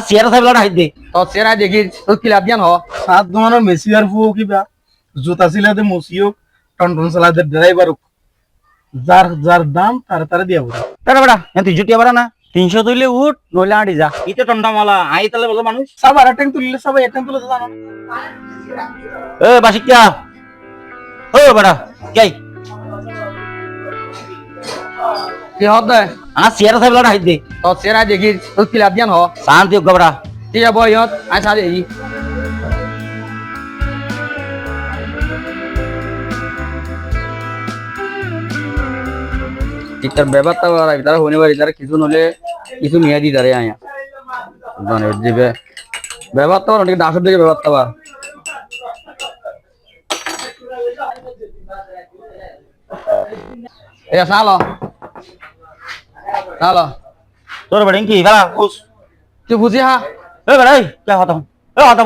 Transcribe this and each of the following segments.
chair থাকলে high দে তো চেরা দেখি তো কিলাব দিয়ান হ সাত দোকানের মেসি আর ফুও কিবা জুতা সিলাতে মসিও টনটন চালাতে ড্রাইভার যার যার দাম তারে তারে দিয়া বড় তারা বেড়া তুই জুটিয়া বেড়া না 300 তুইলে উঠ নইলে আড়ি যা ইতে টন্ডামালা আই তাহলে বলো মানুষ সবার অ্যাটেন্ড তুললে সবাই অ্যাটেন্ড তুলে জানো এ বাসিকা ও বেড়া যাই কি হদ দে চেয়ার থাকলে হাই দে তো চেরা দেখি তো কিলাব দিয়ান হ শান্তি গবড়া ঠিক আছে বয়ত আই সারি এই ইতার ব্যাপারটা আর তারা হনে পারি তারা কিছু নলে কিছু নিয়ে দি তারে আয়া মানে দিবে ব্যাপারটা অনেক দাসের দিকে ব্যাপারটা বা এ সালো সালো তোর বেড়া কি বেড়া খুশ তুই বুঝি হা এ বেড়া এই কে হতা এ হতা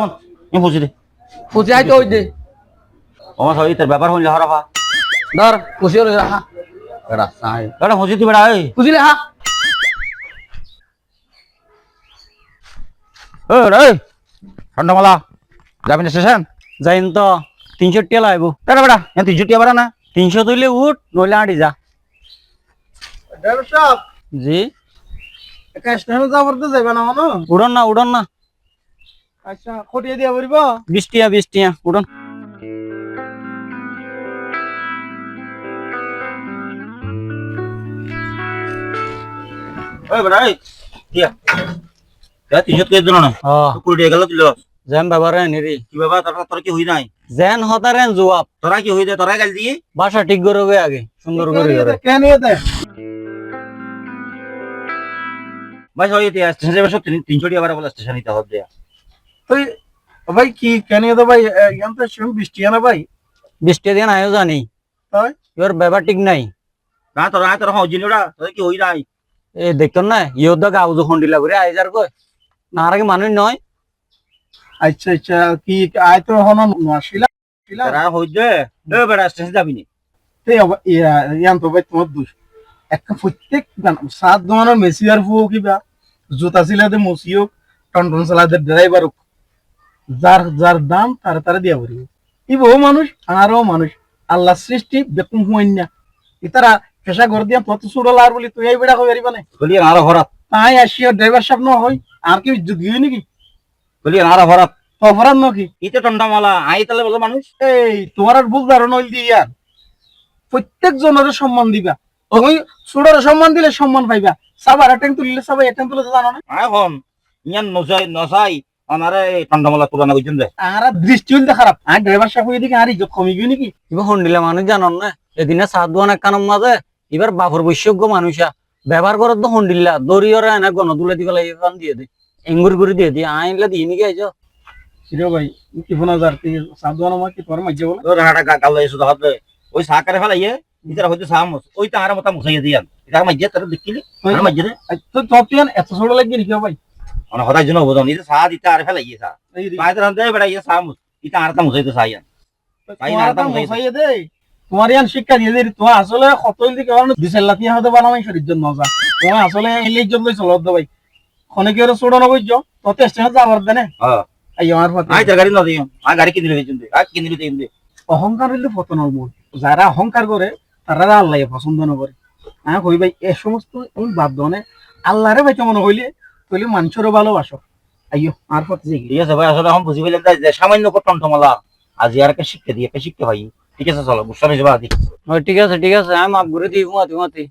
আমি বুঝি দে বুঝি আই তো ওই দে আমার সব ইতার ব্যাপার হইলে হরাফা ধর বুঝি হলো হা বেড়া সাই বেড়া বুঝি তুই বেড়া এই বুঝিলে হা এই ঠান্ডামালা যাবি না স্টেশন যাইন তো 300 টিয়া লাইবো তারা বেড়া তুই জুটিয়া বেড়া না 300 তুইলে উঠ নইলে আড়ি যা ড্রাইভার সাহেব জি একা স্টেশনে যাবার তো যাইবা না মানো উড়ন না আচ্ছা খটিয়ে দিয়া বলিব 20 টিয়া উড়ন ওই বেড়া এই দিয়া যা 300 কে দিন না হ্যাঁ কুড়ি টাকা গেল তুই জ্যাম বাবারে নিরি কি বাবা তোর কি হই নাই জেন হতারেন জবাব তোরা কি হই দে তোরা গাল দিয়ে বাসা ঠিক করবে আগে সুন্দর করে কেন এতে ভাই সবাই স্টেশনে বসে 300 টাকা বলে স্টেশন নিতে হবে দেয়া তুই ভাই কি কেন এতে ভাই ইয়ান্তে শুন বৃষ্টি না ভাই 20 টিয়া দিয়ে আয়ো জানি তাই ইওর ব্যাপার ঠিক নাই না তোরা হজিনিরা তোর কি হই নাই এ দেখতো না ইয়োর দা গাউজ হন্ডিলা করে আইজার কই না আগে মানুষ নয় আচ্ছা আচ্ছা কি আয় তো হন নশিলা তোরা হই দে এ বেড়া স্টেশন যাবি নি তে ইয়ান্ত ভাই তোমার দোষ একটা প্রত্যেক সাত দোকানের মেসি আর ফুও কিবা জুতা সিলাতে মসিও টনটন চালাতে ড্রাইভার যার যার দাম তারে তারে দিয়া বলিব ই বহু মানুষ আরো মানুষ আল্লাহ সৃষ্টি বেকুম হুয়াইনা ইতারা পেশা ঘর দিয়া তত সুড়ল আর বলি তুই এই বেড়া কই পারিবা না বলি আরো ভরাত তাই আসিও ড্রাইভার সাহেব ন হই আর কি ইজ্জত দিবি নাকি বলি আরো ভরাত অপরাধ নাকি ইতে টন্ডামালা আই তাহলে বলো মানুষ এই তোমার আর বুঝবার নইল দিয়া প্রত্যেক জনের সম্মান দিবা ওই সুড়ের সম্মান দিলে সম্মান পাইবা সবার অ্যাটেন্ড তুললে সবাই অ্যাটেন্ড তুলে জানো না এখন ইয়ান নসাই আমারে টন্ডামালা তুলনা কইছেন যে আর দৃষ্টি হইলে খারাপ আর ড্রাইভার সাহেব এদিকে আর ইজ্জত কমিবি নাকি ইবা হন্ডিলা মানুষ জানন না এদিনে সাধুয়ান এক কানম মাঝে এবার বাপর বৈশ্যজ্ঞ মানুষা ব্যবহার করত তো হন্ডিল্লা দড়িওরা এনে গণ তুলে দিবে লাগে দিয়ে দে এঙ্গুর করে দিয়ে দি আইনলা দিয়ে নিকে আইছো রে ভাই কি ফোন হাজার কি সাধুয়ান আমার কি তোমার মাঝে বলে তোর হাড়া গাল এসে হবে ওই সাকারে ফেলাইয়ে ইতারা হইতো সামস ওই তাহার মত মুছাইয়া দিয়ান এটা মাইজে তোর দেখিলি আর মাইজে রে তো তপিয়ান এত ছোট লাগি রেখে ভাই অন হদাই জন্য বোঝন ইতে সা দিতা আর ফেলাইয়ে সা পাইতে রান্দে বেড়া ইয়ে সামস ইতা আর তা মুছাইতো সাইয়ান মুছাইয়ে দে তোমার ইয়ান শিক্ষা দিয়ে দে তোমার আসলে কতইল দিকে কারণ দিছেল লাতি হতে বানামাই শরীর জন্য মজা তোমার আসলে এলে ইজ্জত লই চলত ভাই খনে কি আর ছোট না কইছো ততে স্টেশন যাবার দেনে হ্যাঁ আই আমার ফাতে আই তোর গাড়ি ন দিও আ গাড়ি কিনে লইছেন দে আ কিনে লইতে ইন্দে অহংকার হইলে পতন হবো যারা অহংকার করে তারা আল্লাহ পছন্দ না করে হ্যাঁ কই ভাই এ সমস্ত বাদ দনে আল্লাহরে ভাই মনে হইলে তাহলে মানুষেরও ভালোবাসো আইয়ো আর পথে যাই ঠিক আছে ভাই আসলে এখন বুঝি পেলাম যে সামান্য টন্টমালা আজ আর কে শিখতে দিয়ে কে শিখতে ভাই ঠিক আছে চলো বুঝতে যাবা দি ঠিক আছে আমি মাপ করে দিই মাতি